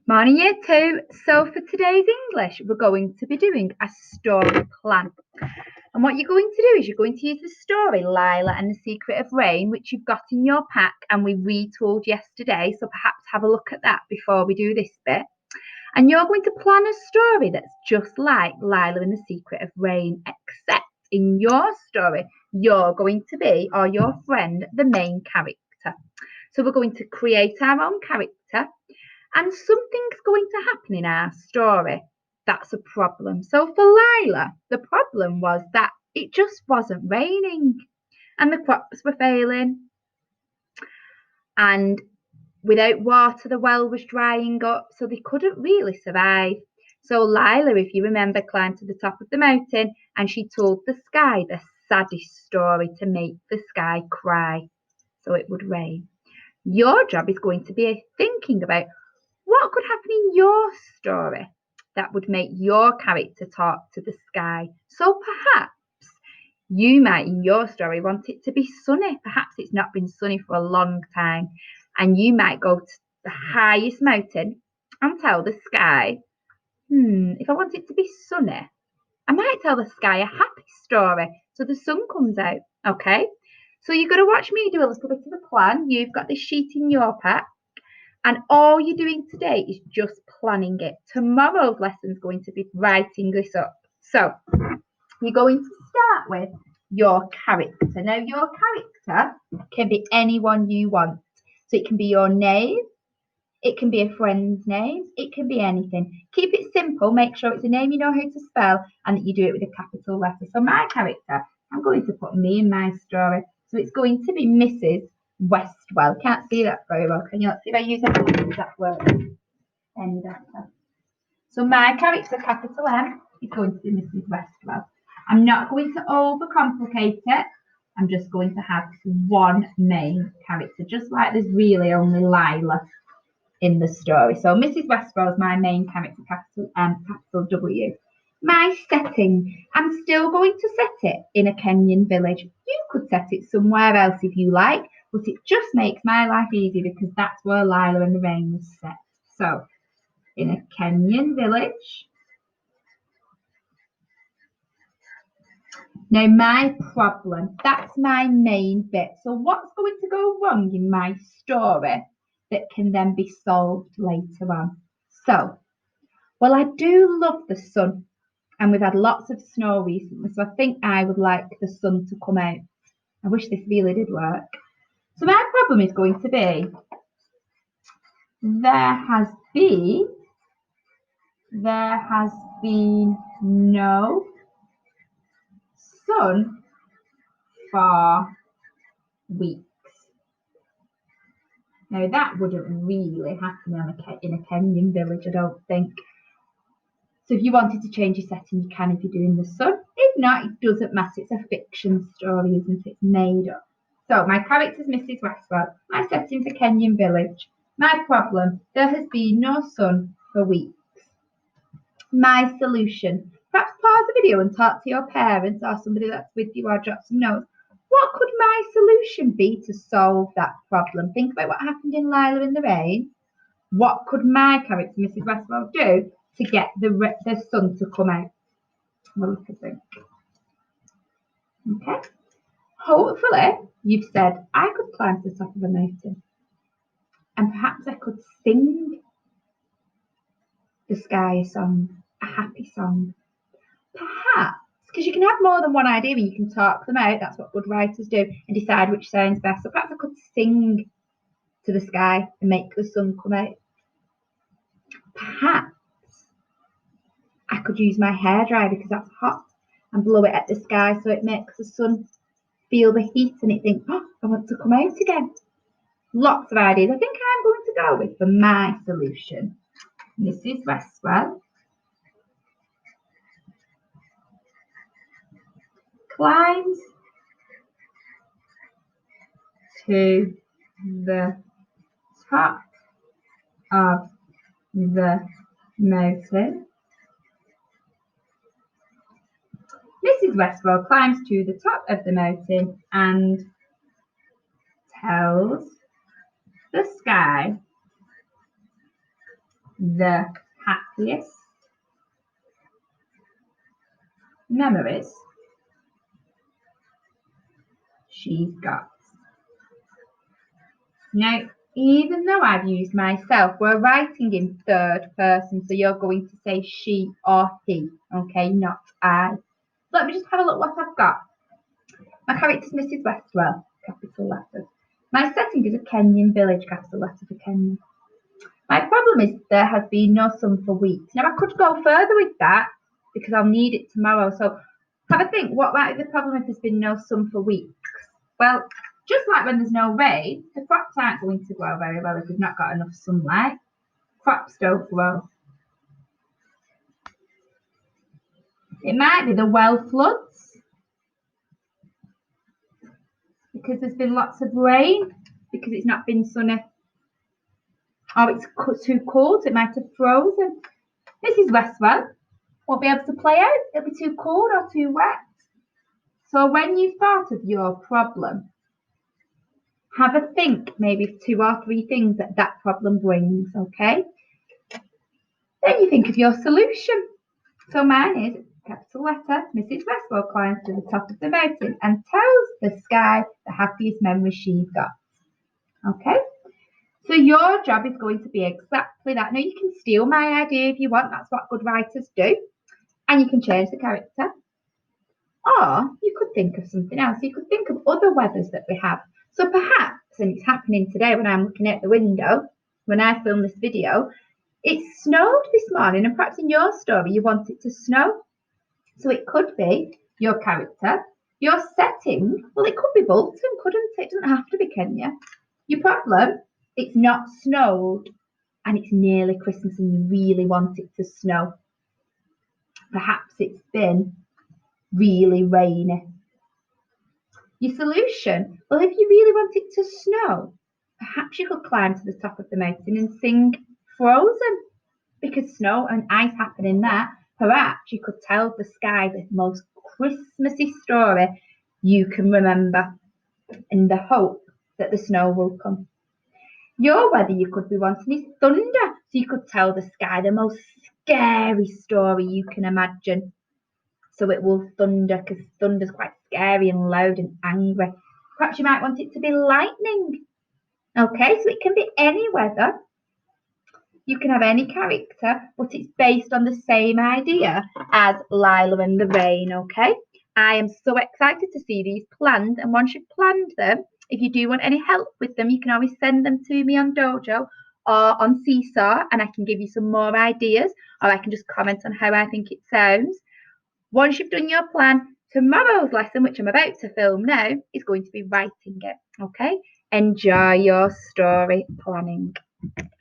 Morning year 2. So for today's English, we're going to be doing a story plan. And what you're going to do is you're going to use the story Lila and the Secret of Rain, which you've got in your pack and we retold yesterday. So perhaps have a look at that before we do this bit. And you're going to plan a story that's just like Lila and the Secret of Rain, except in your story, you're going to be, or your friend, the main character. So we're going to create our own character. And something's going to happen in our story. That's a problem. So for Lila, the problem was that it just wasn't raining and the crops were failing. And without water, the well was drying up, so they couldn't really survive. So Lila, if you remember, climbed to the top of the mountain and she told the sky the saddest story to make the sky cry so it would rain. Your job is going to be thinking about what could happen in your story that would make your character talk to the sky? So perhaps you might, in your story, want it to be sunny. Perhaps it's not been sunny for a long time. And you might go to the highest mountain and tell the sky, if I want it to be sunny, I might tell the sky a happy story so the sun comes out. Okay? So you're going to watch me do a little bit of the plan. You've got this sheet in your pack. And all you're doing today is just planning it. Tomorrow's lesson is going to be writing this up. So you're going to start with your character. Now, your character can be anyone you want. So it can be your name. It can be a friend's name. It can be anything. Keep it simple. Make sure it's a name you know how to spell and that you do it with a capital letter. So my character, I'm going to put me in my story. So it's going to be Mrs. Westwell. Can't see that very well, can you? Let's see if I use a pen. Does that work any better? So my character, capital M, is going to be Mrs. Westwell. I'm not going to overcomplicate it. I'm just going to have one main character, just like there's really only Lila in the story. So Mrs. Westwell is my main character, capital M, capital W. My setting, I'm still going to set it in a Kenyan village. You could set it somewhere else if you like, but it just makes my life easy because that's where Lila and the Rain was set. So, in a Kenyan village. Now, my problem, that's my main bit. So, what's going to go wrong in my story that can then be solved later on? So, well, I do love the sun. And we've had lots of snow recently, so I think I would like the sun to come out. I wish this really did work. So my problem is going to be there has been no sun for weeks. Now that wouldn't really happen in a Kenyan village, I don't think. So if you wanted to change your setting, you can if you're doing the sun. If not, it doesn't matter. It's a fiction story, isn't it? It's made up. So my character's Mrs. Westwell. My setting's a Kenyan village. My problem, there has been no sun for weeks. My solution, perhaps pause the video and talk to your parents or somebody that's with you or drop some notes. What could my solution be to solve that problem? Think about what happened in Lila in the Rain. What could my character, Mrs. Westwell, do to get the sun to come out? Have a look at think. Okay. Hopefully, you've said, I could climb to the top of a mountain. And perhaps I could sing the sky a song, a happy song. Perhaps, because you can have more than one idea and you can talk them out. That's what good writers do and decide which sounds best. So perhaps I could sing to the sky and make the sun come out. Perhaps I could use my hairdryer because that's hot and blow it at the sky so it makes the sun feel the heat and it thinks, oh, I want to come out again. Lots of ideas. I think I'm going to go with for my solution. Mrs. Westwell climbs to the top of the mountain. Mrs. Westwell climbs to the top of the mountain and tells the sky the happiest memories she's got. Now, even though I've used myself, we're writing in third person, so you're going to say she or he, okay, not I. Let me just have a look what I've got. My character's Mrs. Westwell, capital letters. My setting is a Kenyan village, capital letter for Kenya. My problem is there has been no sun for weeks. Now, I could go further with that because I'll need it tomorrow. So have a think, what might be the problem if there's been no sun for weeks? Well, just like when there's no rain, the crops aren't going to grow very well if we've not got enough sunlight. Crops don't grow. It might be the well floods because there's been lots of rain because it's not been sunny. Or it's too cold, it might have frozen. Mrs. Westwell won't be able to play out. It'll be too cold or too wet. So when you've thought of your problem, have a think, maybe 2 or 3 things that problem brings, okay? Then you think of your solution. So mine is, capital letter, Mrs. Westwell climbs to the top of the mountain and tells the sky the happiest memory she's got. Okay? So your job is going to be exactly that. Now, you can steal my idea if you want. That's what good writers do. And you can change the character. Or you could think of something else. You could think of other weathers that we have. So perhaps, and it's happening today when I'm looking out the window, when I film this video, it snowed this morning, and perhaps in your story you want it to snow. So it could be your character, your setting. Well, it could be Bolton, couldn't it? It doesn't have to be Kenya. Your problem, it's not snowed and it's nearly Christmas and you really want it to snow. Perhaps it's been really rainy. Your solution, well, if you really want it to snow, perhaps you could climb to the top of the mountain and sing Frozen, because snow and ice happen in that. Perhaps you could tell the sky the most Christmassy story you can remember in the hope that the snow will come. Your weather you could be wanting is thunder, so you could tell the sky the most scary story you can imagine. So it will thunder, because thunder's quite scary and loud and angry. Perhaps you might want it to be lightning. Okay, so it can be any weather. You can have any character, but it's based on the same idea as Lila and the Rain, okay? I am so excited to see these planned, and once you've planned them, if you do want any help with them, you can always send them to me on Dojo or on Seesaw, and I can give you some more ideas, or I can just comment on how I think it sounds. Once you've done your plan, tomorrow's lesson, which I'm about to film now, is going to be writing it, okay? Enjoy your story planning.